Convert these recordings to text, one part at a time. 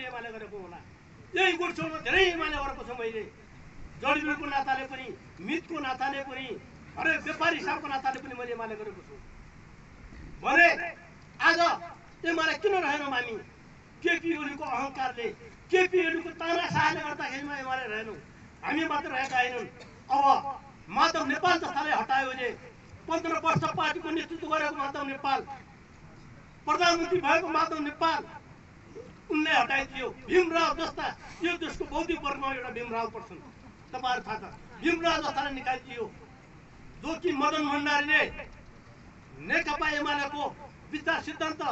एमाले गरेको होला। यही गुटछोडमा धेरै एमाले गरेको छ मैले, जडीबुटीको नाताले पनि, मितको नाताले पनि, हरेक व्यापारी हिसाबको नाताले पनि मैले एमाले गरेको छु भने आज एमाले किन रहेनौँ हामी? केपी ओलीको अहङ्कारले, केपी ओलीको तानाशाहले गर्दाखेरिमा एमाले रहेनौँ। हामी मात्र रहेका होइनन्। अब माधव नेपाल जस्ताले हटायो भने 15 वर्ष पार्टीको नेतृत्व गरेको माधव नेपाल, प्रधानमन्त्री भएको माधव नेपाल उनले हटाइदियो। भीमराव जस्ता यो देशको बौद्धिक वर्गमा एउटा भीमराव पर्छन्, तपाईँहरू थाहा छ। भीमराव जस्ताले निकालिदियो। जो कि मदन भण्डारीले नेकपा एमालेको विचार सिद्धान्त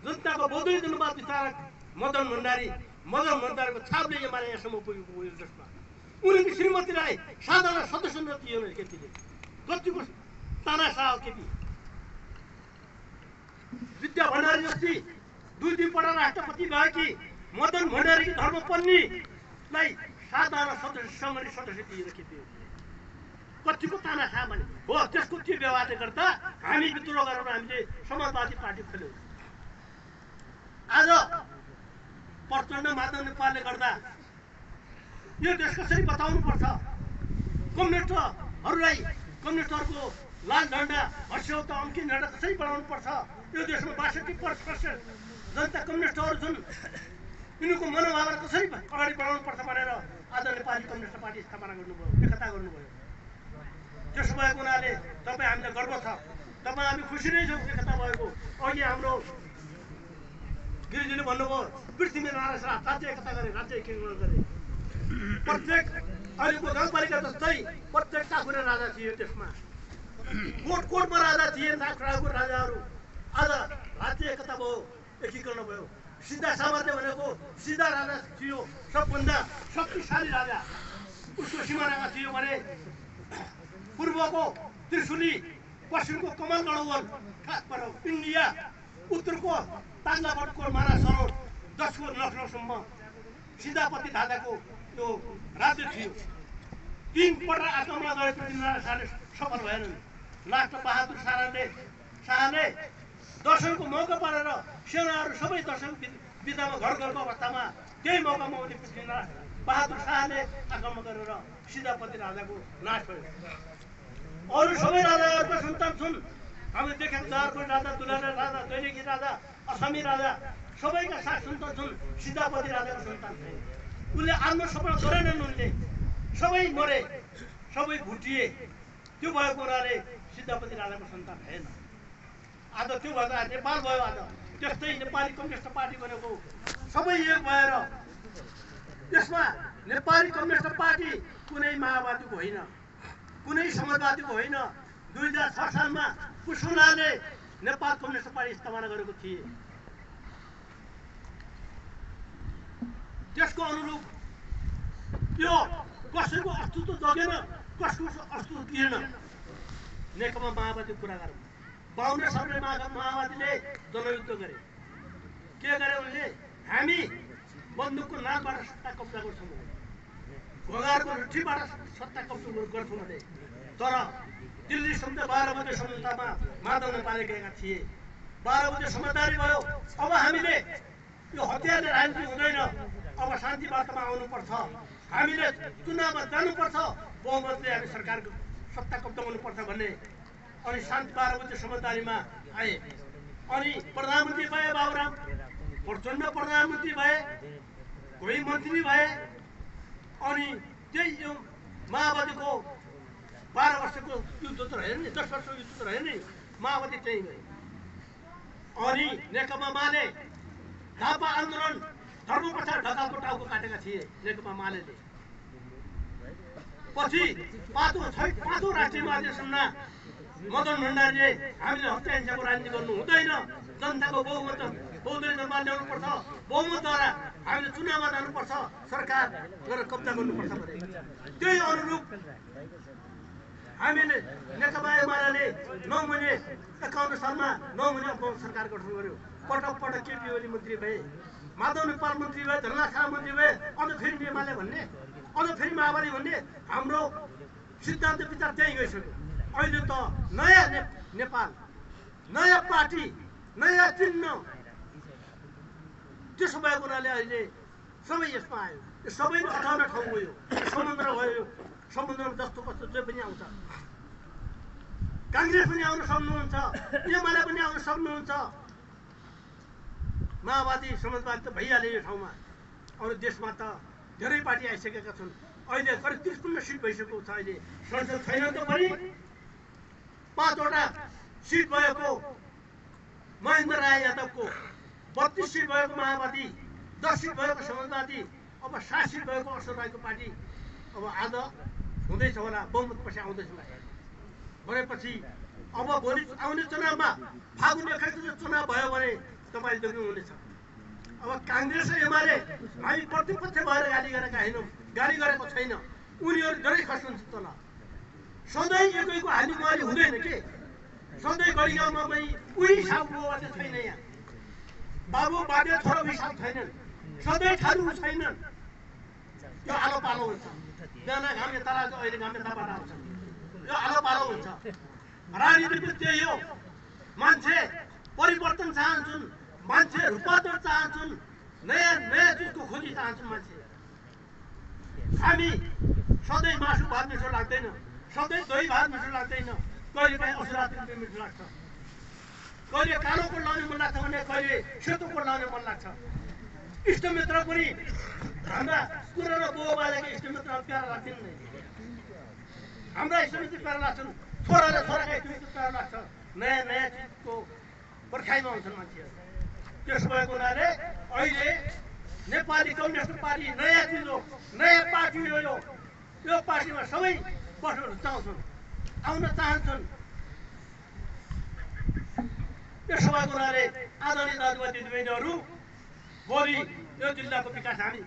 जनताको बौद्धिक जनवाद विचारक मदन भण्डारीको छापले एमाले यहाँसम्म पुगेको हो। यो देशमा उनीको श्रीमतीलाई साधारण सदस्य दियो केपीले। कतिको तानाशाह हो केपी। विद्या भण्डारी जस्ती 2-3 पटक राष्ट्रपति भएकी मदन भण्डारीकी धर्मपत्नीलाई साधारण सदस्य दिएर केपी कतिको तानाशाह भने हो। त्यसको त्यो व्यवहारले गर्दा हामी विद्रोह गरेर हामीले समाजवादी पार्टी खोल्यौँ। आज प्रचण्ड माधव नेपालले गर्दा यो देश कसरी बचाउनुपर्छ, कम्युनिस्टहरूलाई, कम्युनिस्टहरूको लाल झन्डा, हर्षौत अङ्कित झन्डा कसरी बढाउनुपर्छ, यो देशमा 62% जनता कम्युनिस्टहरू छन्, यिनीहरूको मनोभावना कसरी अगाडि बढाउनुपर्छ भनेर आज नेपाली कम्युनिस्ट पार्टी स्थापना गर्नुभयो, एकता गर्नुभयो। त्यसो भएको हुनाले तपाईँ हामीलाई गर्व छ, तपाईँ हामी खुसी नै छौँ एकता भएको। अघि हाम्रो गिरिजीले भन्नुभयो पृथ्वीनारायण शाह राज्य एकता गरे, राज्य एकीकरण गरे। प्रत्येक अहिलेको गाउँपालिका जस्तै प्रत्येक टाकुरे राजा थिए त्यसमा, कोटमा राजा थिए, नागराको राजाहरू। आज राज्य एकता भयो, एकीकरण भयो। सिद्धा सामर्थ्य भनेको सिद्धा राजा थियो, सबभन्दा शक्तिशाली राजा। उसको सिमानामा थियो भने पूर्वको त्रिशुली, पश्चिमको कमल गढवाल, इन्डिया, उत्तरको ताङ्लापटको माना सरोवर, दक्षिणको लखनऊसम्म सिद्धापति दादाको यो राज्य थियो। 3 पटक आक्रमण गरे पृथ्वीनारायण शाहले सफल भएनन्। लास्ट बहादुर शाहले दर्शनको मौका पारेर सेनाहरू सबै दर्शन विधामा घर घरको अवस्थामा त्यही मौकामा उनी पृथ्वीनारायण बहादुर शाहले आक्रमण गरेर सिद्धापति राजाको नाश भयो। अरू सबै राजाहरूको सन्तान छन्। हामीले देखेको झारखण्ड राजा, दुलारा राजा, दैलेखी राजा, असमी राजा सबैका साथ सन्तान छन्। सिद्धापति राजाको सन्तान थिए। उनले आफ्नो सपना गरेनन्। उनले सबै मरे, सबै भुटिए। त्यो भएको हुनाले सिद्धापति राजाको सन्तान भएन। आज त्यो भएर नेपाल भयो। आज त्यस्तै नेपाली कम्युनिस्ट पार्टी बनेको सबै एक भएर यसमा नेपाली कम्युनिस्ट पार्टी कुनै माओवादीको होइन, कुनै समाजवादीको होइन। 2006 सालमा कुशुलाले नेपाल कम्युनिस्ट पार्टी स्थापना गरेको थिए। त्यसको अनुरूप यो कसैको अस्तित्व जगेन, कसको अस्तित्व दिएन। नेकपा माओवादीको कुरा गरौँ। 52 सालले माओवादीले जनयुद्ध गरे। के गरे उनले? हामी बन्दुकको नामबाट सत्ता कब्जा गर्छौँ, घोगारको लुट्ठीबाट सत्ता कब्जा गर्छौँ भने। तर दिल्ली सम्झ 12 बजे सम्झौतामा माधव नेपालले गएका थिए। 12 बजे समझदारी भयो। अब हामीले यो हतियारले राजनीति हुँदैन, अब शान्ति वार्तामा आउनुपर्छ, हामीले चुनावमा जानुपर्छ, बहुमतले हामी सरकारको सत्ता कब्जा गर्नुपर्छ भन्ने। अनि शान्ति 12 बजे समझदारीमा आए। अनि प्रधानमन्त्री भए बाबुराम, प्रचण्ड प्रधानमन्त्री भए, कोही मन्त्री भए। अनि त्यही यो माओवादीको 12 वर्षको युद्ध त रहेन नि, 10 वर्षको युद्ध त रहेन नि, माओवादी त्यही गए। अनि नेकपा माले झापा आन्दोलन धर्म प्रचार ढकालको टाउको काटेका थिए नेकपा मालेले। पछि पाँचौं राष्ट्रिय महाधिवेशनमा मदन भण्डारीले हामीले हत्या हिंसाको राजनीति गर्नु हुँदैन, जनताको बहुमत बौद्धिक जनवाद ल्याउनुपर्छ, बहुमतद्वारा हामीले चुनावमा जानुपर्छ, सरकार गरेर कब्जा गर्नुपर्छ भने। त्यही अनुरूप हामीले नेकपा एमाले 9 महिने 51 सालमा 9 महिने अपना सरकार गठन गर्यो। पटक पटक केपी ओली मन्त्री भए, माधव नेपाल मन्त्री भए, धनलाल शाह मन्त्री भए। अझ फेरि एमाले भन्ने, अझ फेरि माओवादी भन्ने। हाम्रो सिद्धान्त विचार त्यही गइसक्यो। अहिले त नयाँ नेपाल, नयाँ पार्टी, नयाँ चिन्ह, त्यसो भएको हुनाले अहिले सबै यसमा आयो। यो सबै 58 ठाउँ गयो, समुद्र भयो, समुद्रमा जस्तो कस्तो जे पनि आउँछ। काङ्ग्रेस पनि आउन सक्नुहुन्छ, एमाले पनि आउन सक्नुहुन्छ, माओवादी समाजवादी त भइहाल्यो यो ठाउँमा। अरू देशमा त धेरै पार्टी आइसकेका छन्। अहिले करिब 53 सिट भइसकेको छ। अहिले संसद छैन त पनि 5 वटा सिट भएको महेन्द्र राय यादवको, 32 सिट भएको माओवादी, 10 सिट भएको समाजवादी, अब 7 सिट भएको अशोक राईको पार्टी अब आज हुँदैछ होला, बहुमत पछि आउँदैछ भनेपछि अब भोलि आउने चुनावमा फागुन 21 चुनाव भयो भने तपाईँ देख्नुहुनेछ। अब काङ्ग्रेस र एमाले हामी प्रतिपक्ष भएर गाली गरेका होइनौँ, गाली गरेको छैन। उनीहरू धेरै खस्नुहुन्छ तल। सधैँ एकैको हाली गुहाली हुँदैन के। सधैँ गढीगाउँमा पनि उही हिसाबको मात्रै छैन। यहाँ बाबु बाजे छोरा हिसाब छैनन्, सधैँ ठालु छैनन्। यो आलो पालो हुन्छ। बिहान घाम यता लाग्छ, अहिले घाम यताबाट आउँछ। यो आलो पालो हुन्छ। राजनीति पनि त्यही हो। मान्छे परिवर्तन चाहन्छन्, मान्छे रूपान्तरण चाहन्छन्, नयाँ नयाँ चिजको खोजी चाहन्छन् मान्छे। हामी सधैँ मासु भात मिठो लाग्दैन, सधैँ दही भात मिठो लाग्दैन, कहिले काहीँ असुरात्री पनि मिठो लाग्छ। कहिले कालो कोट लाउने मन लाग्छ भने कहिले सेतो कोट लाउने मन लाग्छ। इष्टमित्र पनि हाम्रा पुरानो बाउबाजेको इष्टमित्रहरू प्यारा लाग्छन् नि। हाम्रा इष्टमित्र प्यारा लाग्छन्, छोराले छोराका इष्टमित्र प्यारा लाग्छ। नयाँ नयाँ चिजको पर्खाइमा हुन्छन् मान्छेहरू। त्यसो भएको हुनाले अहिले नेपाली कम्युनिस्ट पार्टी नयाँ चिज हो, नयाँ पार्टी हो। यो पार्टीमा सबै बस्न रुचाउँछन्, आउन चाहन्छन्। त्यसो भएको हुनाले आदरणीय दाजुभाइ दिदीबहिनीहरू, भोलि यो जिल्लाको विकास हामी